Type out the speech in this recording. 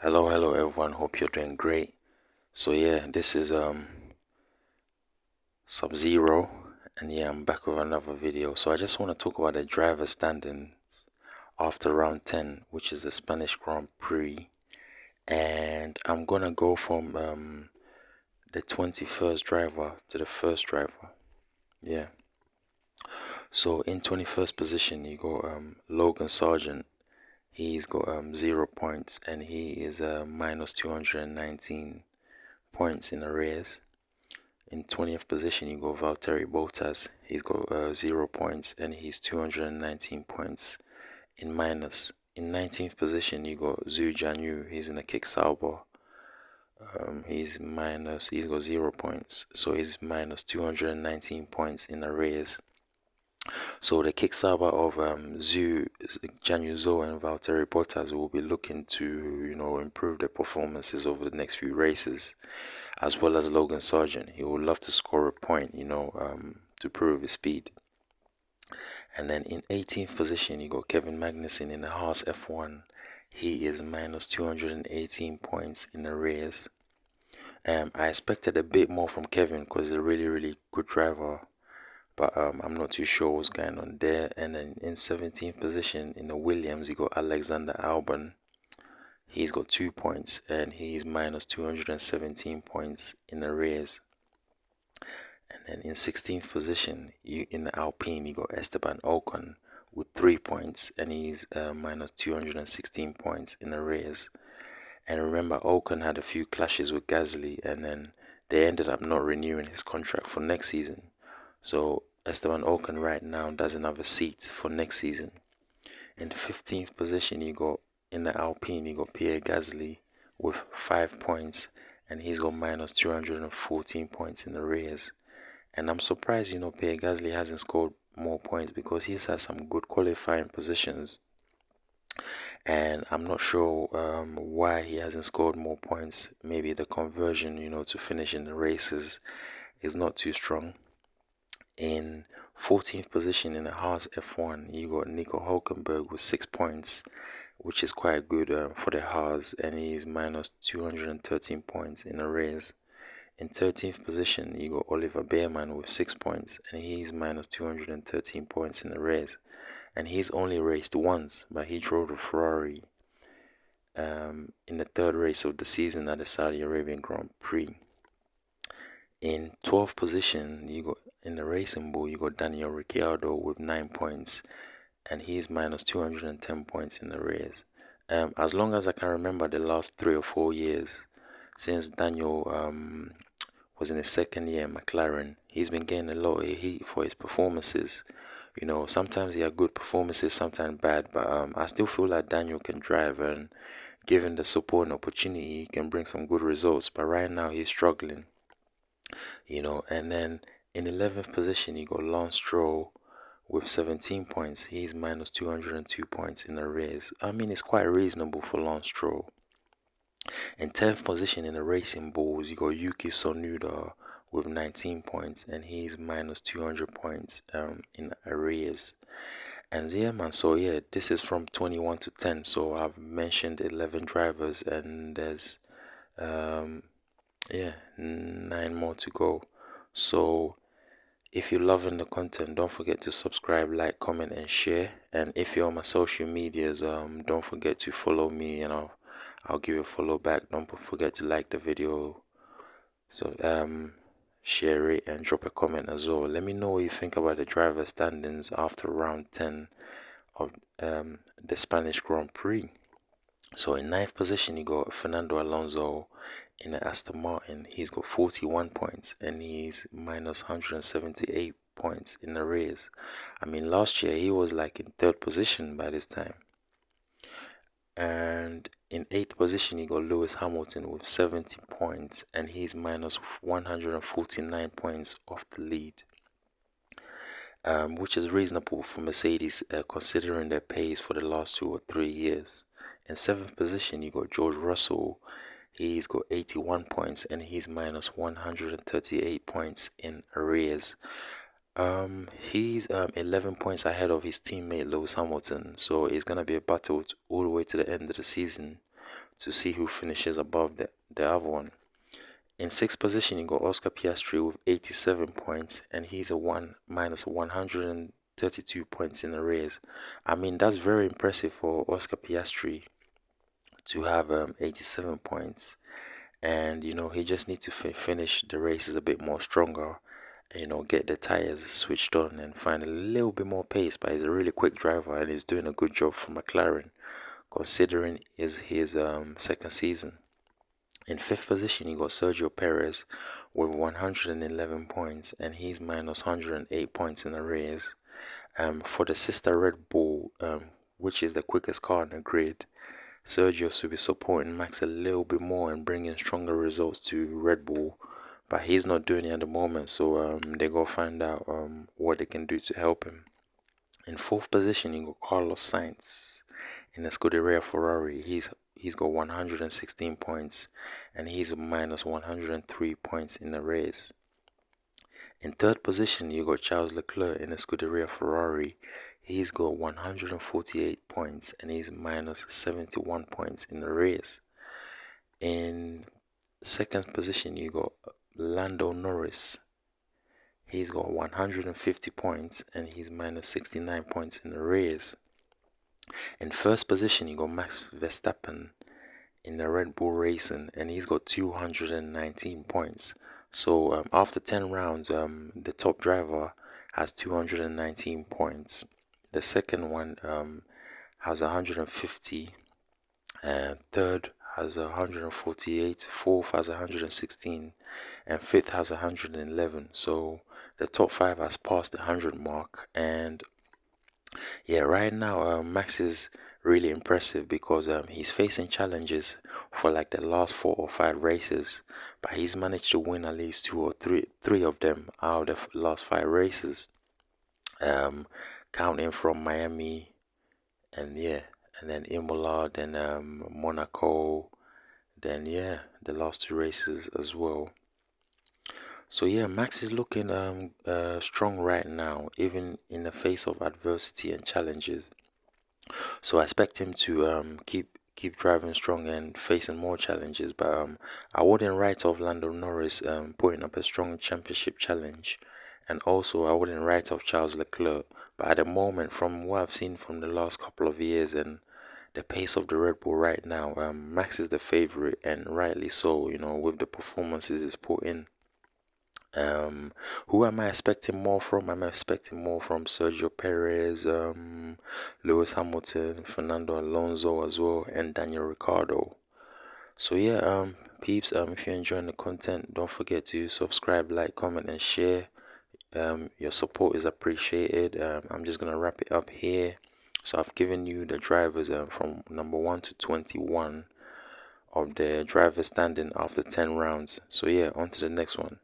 Hello everyone. Hope you're doing great. So yeah, this is Sub-Zero, and yeah, I'm back with another video. So I just want to talk about the driver standings after round 10, which is the Spanish Grand Prix, and I'm gonna go from the 21st driver to the first driver. Yeah. So in 21st position, you got Logan Sargent. He's got 0 points, and he is minus 219 points in arrears. In 20th position, you got Valtteri Bottas. He's got 0 points, and he's 219 points in minus. In 19th position, you got Zhu Jianyu. He's in a kick Sauber. He's got 0 points, so he's minus 219 points in arrears. So the Kickstarter of Zhu, Jianyu Zhou and Valtteri Bottas will be looking to, improve their performances over the next few races, as well as Logan Sargent. He would love to score a point, to prove his speed. And then in 18th position, you got Kevin Magnussen in the Haas F1. He is minus 218 points in arrears. I expected a bit more from Kevin because he's a really, really good driver, but I'm not too sure what's going on there. And then in 17th position in the Williams, you got Alexander Albon. He's got 2 points, and he's minus 217 points in arrears. And then in 16th position, in the Alpine, you got Esteban Ocon with 3 points, and he's minus 216 points in arrears. And remember, Ocon had a few clashes with Gasly, and then they ended up not renewing his contract for next season. So Esteban Ocon right now doesn't have a seat for next season. In the 15th position, you got in the Alpine, you got Pierre Gasly with 5 points, and he's got minus 214 points in arrears. And I'm surprised, Pierre Gasly hasn't scored more points because he's had some good qualifying positions. And I'm not sure why he hasn't scored more points. Maybe the conversion, to finish in the races is not too strong. In 14th position in the Haas F1, you got Nico Hulkenberg with 6 points, which is quite good for the Haas, and he's minus 213 points in a race. In 13th position, you got Oliver Bearman with 6 points, and he's minus 213 points in the race. And he's only raced once, but he drove the Ferrari in the third race of the season at the Saudi Arabian Grand Prix. In 12th position, you got in the Racing Bull, you got Daniel Ricciardo with 9 points, and he's minus 210 points in the race. As long as I can remember, the last 3 or 4 years since Daniel was in his second year in McLaren, he's been getting a lot of heat for his performances. Sometimes he had good performances, sometimes bad, but I still feel like Daniel can drive, and given the support and opportunity, he can bring some good results. But right now, he's struggling. And then in 11th position, you got Lance Stroll with 17 points. He's minus 202 points in the race. I mean, it's quite reasonable for Lance Stroll. In 10th position in the Racing Bulls, you got Yuki Tsunoda with 19 points, and he's minus 200 points in arrears. And yeah, man, so yeah, this is from 21 to 10. So I've mentioned 11 drivers, and there's yeah, 9 more to go. So if you're loving the content, don't forget to subscribe, like, comment, and share. And if you're on my social medias, don't forget to follow me, and I'll give you a follow back. Don't forget to like the video. So share it and drop a comment as well. Let me know what you think about the driver standings after round 10 of the Spanish Grand Prix. So in 9th position, you got Fernando Alonso in the Aston Martin. He's got 41 points, and he's minus 178 points in the race. I mean, last year he was like in 3rd position by this time. And in 8th position, you got Lewis Hamilton with 70 points, and he's minus 149 points off the lead. Which is reasonable for Mercedes considering their pace for the last 2 or 3 years. In 7th position, you got George Russell. He's got 81 points, and he's minus 138 points in arrears. He's 11 points ahead of his teammate Lewis Hamilton, so it's gonna be a battle all the way to the end of the season to see who finishes above the other one. In sixth position, you got Oscar Piastri with 87 points, and he's a one minus 132 points in the race. I mean, that's very impressive for Oscar Piastri to have 87 points. And he just needs to finish the races a bit more stronger, get the tires switched on and find a little bit more pace. But he's a really quick driver and he's doing a good job for McLaren, considering is his second season. In fifth position, you got Sergio Perez with 111 points, and he's minus 108 points in the race. For the sister Red Bull, which is the quickest car in the grid, Sergio should be supporting Max a little bit more and bringing stronger results to Red Bull, but he's not doing it at the moment, so they gotta find out what they can do to help him. In fourth position, you got Carlos Sainz in the Scuderia Ferrari. He's got 116 points, and he's minus 103 points in the race. In third position, you got Charles Leclerc in the Scuderia Ferrari. He's got 148 points, and he's minus 71 points in the race. In second position, you got Lando Norris. He's got 150 points, and he's minus 69 points in the race. In first position, you got Max Verstappen in the Red Bull Racing, and he's got 219 points. So after 10 rounds, the top driver has 219 points. The second one has 150, third has 148, fourth has 116, and fifth has 111. So the top five has passed the 100 mark, and yeah, right now Max is really impressive because he's facing challenges for like the last 4 or 5 races, but he's managed to win at least three of them out of the last 5 races, um, counting from Miami and yeah, and then Imola, then Monaco, then yeah, the last 2 races as well. So yeah, Max is looking strong right now, even in the face of adversity and challenges. So I expect him to keep driving strong and facing more challenges. But I wouldn't write off Lando Norris putting up a strong championship challenge, and also I wouldn't write off Charles Leclerc. But at the moment, from what I've seen from the last couple of years and the pace of the Red Bull right now, Max is the favorite, and rightly so. With the performances he's put in. Who am I expecting more from? I'm expecting more from Sergio Perez, Lewis Hamilton, Fernando Alonso as well, and Daniel Ricciardo. So yeah, peeps, if you're enjoying the content, don't forget to subscribe, like, comment, and share. Your support is appreciated. I'm just gonna wrap it up here. So I've given you the drivers from number 1 to 21 of the drivers standing after 10 rounds. So yeah, on to the next one.